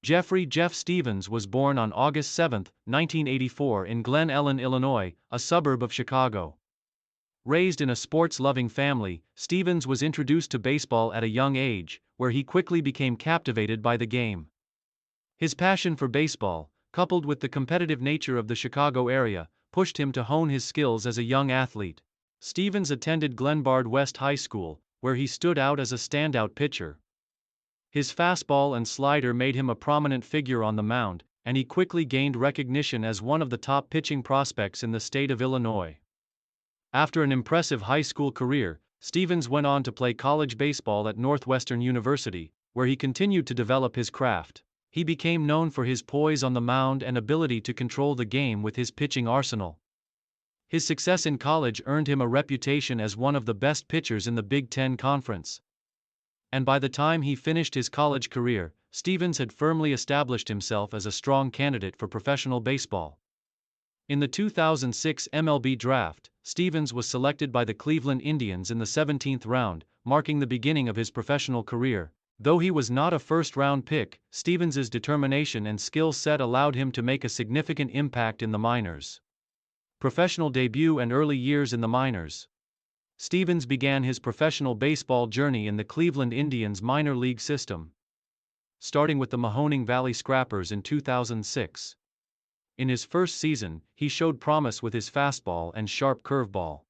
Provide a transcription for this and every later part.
Jeffrey "Jeff" Stevens was born on August 7, 1984 in Glen Ellen, Illinois, a suburb of Chicago. Raised in a sports-loving family, Stevens was introduced to baseball at a young age, where he quickly became captivated by the game. His passion for baseball, coupled with the competitive nature of the Chicago area, pushed him to hone his skills as a young athlete. Stevens attended Glenbard West High School, where he stood out as a standout pitcher. His fastball and slider made him a prominent figure on the mound, and he quickly gained recognition as one of the top pitching prospects in the state of Illinois. After an impressive high school career, Stevens went on to play college baseball at Northwestern University, where he continued to develop his craft. He became known for his poise on the mound and ability to control the game with his pitching arsenal. His success in college earned him a reputation as one of the best pitchers in the Big Ten Conference. And by the time he finished his college career, Stevens had firmly established himself as a strong candidate for professional baseball. In the 2006 MLB Draft, Stevens was selected by the Cleveland Indians in the 17th round, marking the beginning of his professional career. Though he was not a first-round pick, Stevens's determination and skill set allowed him to make a significant impact in the minors. Professional debut and early years in the minors. Stevens began his professional baseball journey in the Cleveland Indians minor league system, starting with the Mahoning Valley Scrappers in 2006. In his first season, he showed promise with his fastball and sharp curveball.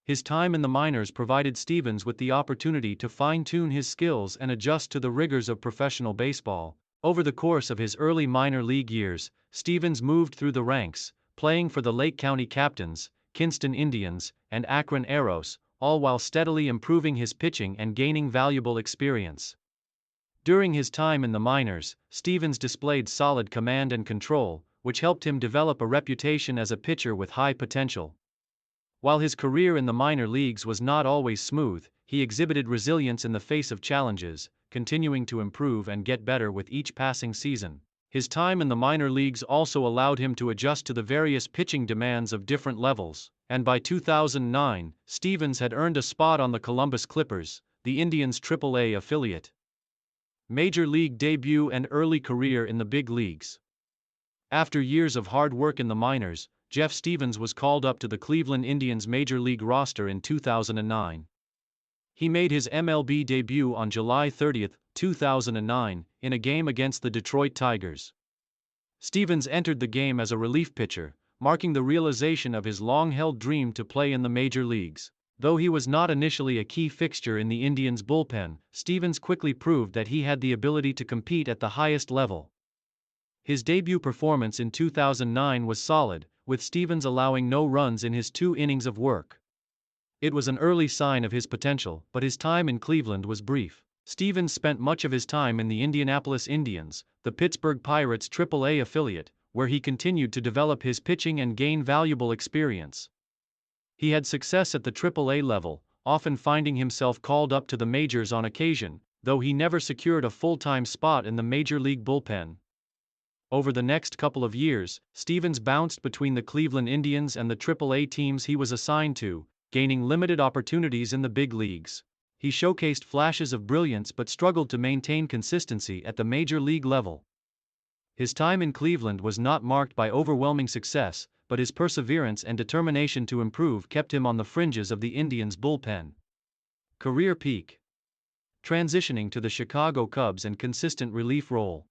His time in the minors provided Stevens with the opportunity to fine-tune his skills and adjust to the rigors of professional baseball. Over the course of his early minor league years, Stevens moved through the ranks, playing for the Lake County Captains, Kinston Indians, and Akron Aeros, all while steadily improving his pitching and gaining valuable experience. During his time in the minors, Stevens displayed solid command and control, which helped him develop a reputation as a pitcher with high potential. While his career in the minor leagues was not always smooth, he exhibited resilience in the face of challenges, continuing to improve and get better with each passing season. His time in the minor leagues also allowed him to adjust to the various pitching demands of different levels, and by 2009, Stevens had earned a spot on the Columbus Clippers, the Indians' Triple-A affiliate. Major league debut and early career in the big leagues. After years of hard work in the minors, Jeff Stevens was called up to the Cleveland Indians Major League roster in 2009. He made his MLB debut on July 30, 2009, in a game against the Detroit Tigers. Stevens entered the game as a relief pitcher, marking the realization of his long-held dream to play in the major leagues. Though he was not initially a key fixture in the Indians' bullpen, Stevens quickly proved that he had the ability to compete at the highest level. His debut performance in 2009 was solid, with Stevens allowing no runs in his 2 innings of work. It was an early sign of his potential, but his time in Cleveland was brief. Stevens spent much of his time in the Indianapolis Indians, the Pittsburgh Pirates' Triple-A affiliate, where he continued to develop his pitching and gain valuable experience. He had success at the Triple-A level, often finding himself called up to the majors on occasion, though he never secured a full-time spot in the major league bullpen. Over the next couple of years, Stevens bounced between the Cleveland Indians and the Triple-A teams he was assigned to, gaining limited opportunities in the big leagues. He showcased flashes of brilliance but struggled to maintain consistency at the major league level. His time in Cleveland was not marked by overwhelming success, but his perseverance and determination to improve kept him on the fringes of the Indians' bullpen. Career peak. Transitioning to the Chicago Cubs and consistent relief role.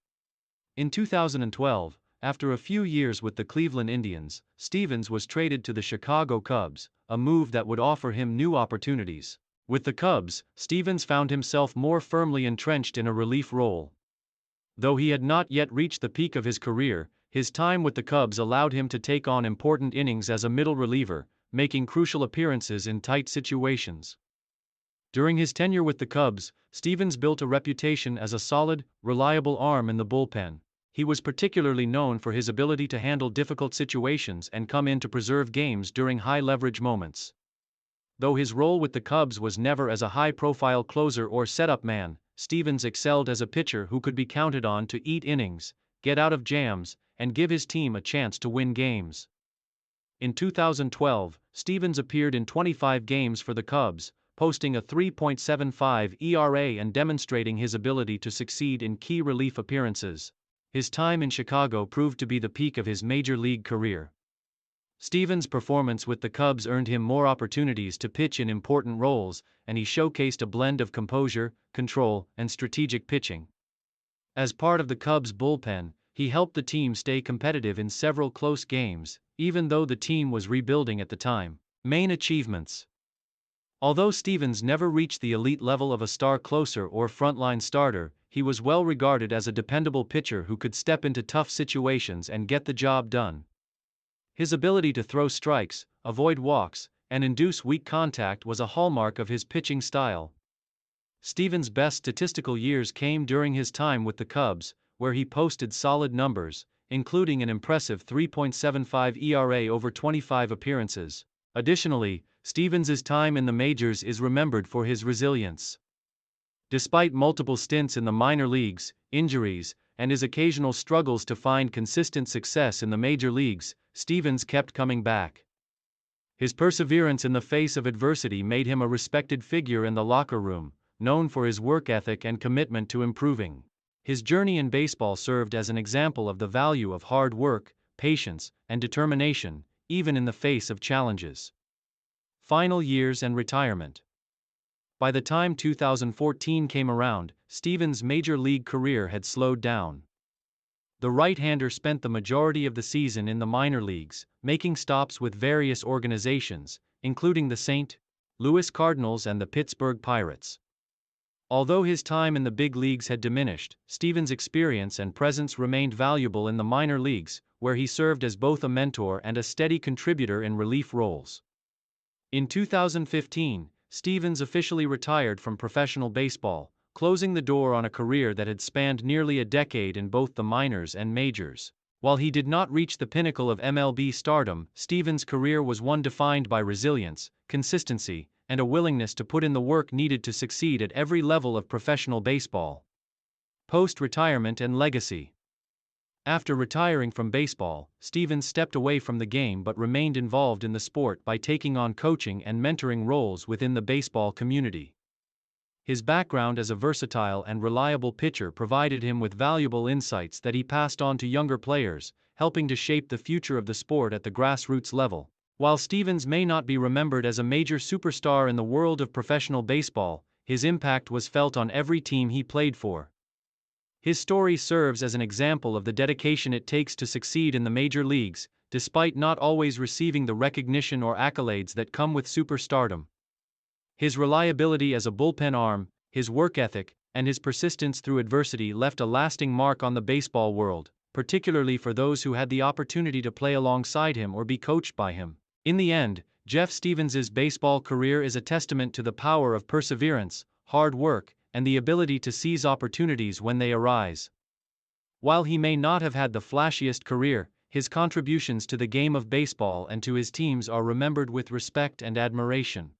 In 2012, after a few years with the Cleveland Indians, Stevens was traded to the Chicago Cubs, a move that would offer him new opportunities. With the Cubs, Stevens found himself more firmly entrenched in a relief role. Though he had not yet reached the peak of his career, his time with the Cubs allowed him to take on important innings as a middle reliever, making crucial appearances in tight situations. During his tenure with the Cubs, Stevens built a reputation as a solid, reliable arm in the bullpen. He was particularly known for his ability to handle difficult situations and come in to preserve games during high-leverage moments. Though his role with the Cubs was never as a high-profile closer or setup man, Stevens excelled as a pitcher who could be counted on to eat innings, get out of jams, and give his team a chance to win games. In 2012, Stevens appeared in 25 games for the Cubs, posting a 3.75 ERA and demonstrating his ability to succeed in key relief appearances. His time in Chicago proved to be the peak of his major league career. Stevens' performance with the Cubs earned him more opportunities to pitch in important roles, and he showcased a blend of composure, control, and strategic pitching. As part of the Cubs' bullpen, he helped the team stay competitive in several close games, even though the team was rebuilding at the time. Main achievements. Although Stevens never reached the elite level of a star closer or frontline starter, he was well regarded as a dependable pitcher who could step into tough situations and get the job done. His ability to throw strikes, avoid walks, and induce weak contact was a hallmark of his pitching style. Stevens' best statistical years came during his time with the Cubs, where he posted solid numbers, including an impressive 3.75 ERA over 25 appearances. Additionally, Stevens' time in the majors is remembered for his resilience. Despite multiple stints in the minor leagues, injuries, and his occasional struggles to find consistent success in the major leagues, Stevens kept coming back. His perseverance in the face of adversity made him a respected figure in the locker room, known for his work ethic and commitment to improving. His journey in baseball served as an example of the value of hard work, patience, and determination, even in the face of challenges. Final years and retirement. By the time 2014 came around, Stevens' major league career had slowed down. The right-hander spent the majority of the season in the minor leagues, making stops with various organizations, including the St. Louis Cardinals and the Pittsburgh Pirates. Although his time in the big leagues had diminished, Stevens' experience and presence remained valuable in the minor leagues, where he served as both a mentor and a steady contributor in relief roles. In 2015, Stevens officially retired from professional baseball, closing the door on a career that had spanned nearly a decade in both the minors and majors. While he did not reach the pinnacle of MLB stardom, Stevens' career was one defined by resilience, consistency, and a willingness to put in the work needed to succeed at every level of professional baseball. Post-retirement and legacy. After retiring from baseball, Stevens stepped away from the game but remained involved in the sport by taking on coaching and mentoring roles within the baseball community. His background as a versatile and reliable pitcher provided him with valuable insights that he passed on to younger players, helping to shape the future of the sport at the grassroots level. While Stevens may not be remembered as a major superstar in the world of professional baseball, his impact was felt on every team he played for. His story serves as an example of the dedication it takes to succeed in the major leagues, despite not always receiving the recognition or accolades that come with superstardom. His reliability as a bullpen arm, his work ethic, and his persistence through adversity left a lasting mark on the baseball world, particularly for those who had the opportunity to play alongside him or be coached by him. In the end, Jeff Stevens' baseball career is a testament to the power of perseverance, hard work, and the ability to seize opportunities when they arise. While he may not have had the flashiest career, his contributions to the game of baseball and to his teams are remembered with respect and admiration.